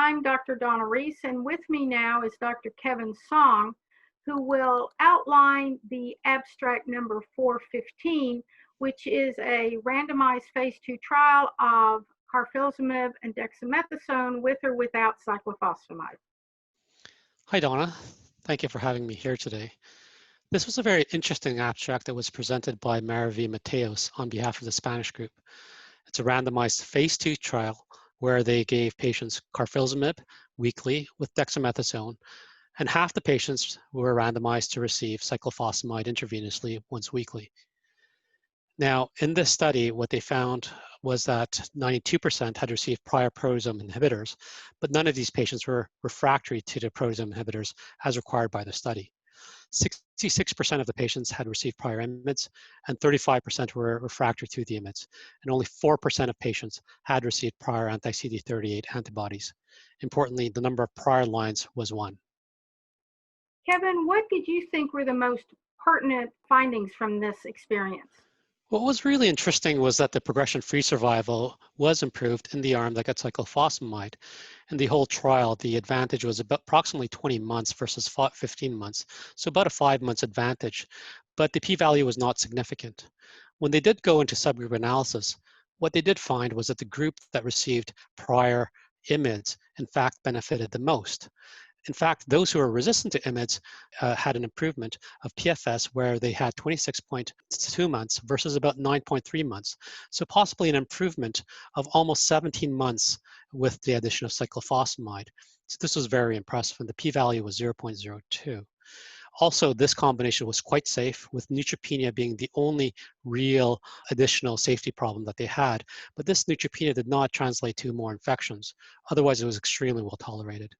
I'm Dr. Donna Reece, and with me now is Dr. Kevin Song, who will outline the abstract number 415, which is a randomized phase 2 trial of carfilzomib and dexaméthasone with or without cyclophosphamide. Hi, Donna. Thank you for having me here today. This was a very interesting abstract that was presented by Maravilla Mateos on behalf of the Spanish group. It's a randomized phase 2 trial where they gave patients carfilzomib weekly with dexaméthasone, and half the patients were randomized to receive cyclophosphamide intravenously once weekly. Now, in this study, what they found was that 92% had received prior proteasome inhibitors, but none of these patients were refractory to the proteasome inhibitors as required by the study. 66% of the patients had received prior IMiDs, and 35% were refractory to the IMiDs, and only 4% of patients had received prior anti-CD38 antibodies. Importantly, the number of prior lines was 1. Kevin, what did you think were the most pertinent findings from this experience? What was really interesting was that the progression-free survival was improved in the arm that got cyclophosphamide. In the whole trial, the advantage was about approximately 20 months versus 15 months, so about a 5 months advantage, but the p-value was not significant. When they did go into subgroup analysis, what they did find was that the group that received prior IMiDs, in fact, benefited the most. In fact, those who are resistant to IMiDs had an improvement of PFS where they had 26.2 months versus about 9.3 months. So possibly an improvement of almost 17 months with the addition of cyclophosphamide. So this was very impressive, and the p-value was 0.02. Also, this combination was quite safe, with neutropenia being the only real additional safety problem that they had. But this neutropenia did not translate to more infections. Otherwise, it was extremely well tolerated.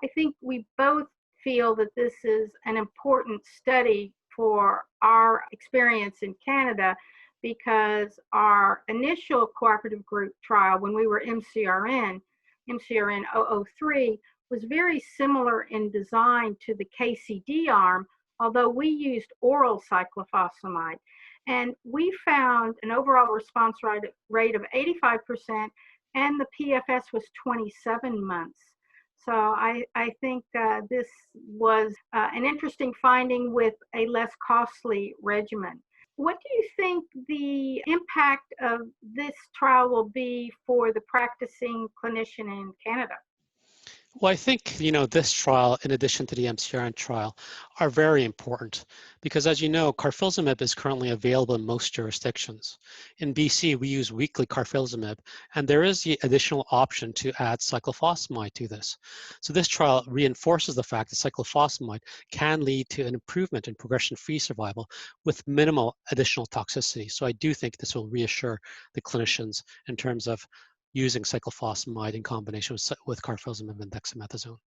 I think we both feel that this is an important study for our experience in Canada, because our initial cooperative group trial, when we were MCRN 003, was very similar in design to the KCD arm, although we used oral cyclophosphamide. And we found an overall response rate of 85%, and the PFS was 27 months. So I think this was an interesting finding with a less costly regimen. What do you think the impact of this trial will be for the practicing clinician in Canada? Well, I think, this trial, in addition to the MCRN trial, are very important because, as you know, carfilzomib is currently available in most jurisdictions. In BC, we use weekly carfilzomib, and there is the additional option to add cyclophosphamide to this. So this trial reinforces the fact that cyclophosphamide can lead to an improvement in progression-free survival with minimal additional toxicity. So I do think this will reassure the clinicians in terms of using cyclophosphamide in combination with carfilzomib and dexaméthasone.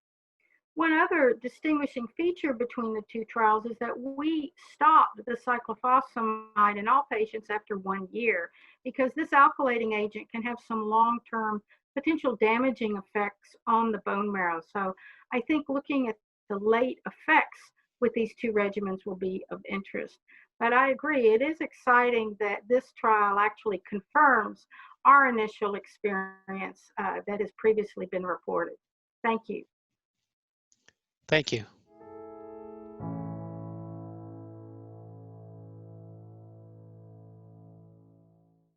One other distinguishing feature between the two trials is that we stopped the cyclophosphamide in all patients after 1 year, because this alkylating agent can have some long-term potential damaging effects on the bone marrow. So I think looking at the late effects with these two regimens will be of interest. But I agree, it is exciting that this trial actually confirms our initial experience that has previously been reported. Thank you. Thank you.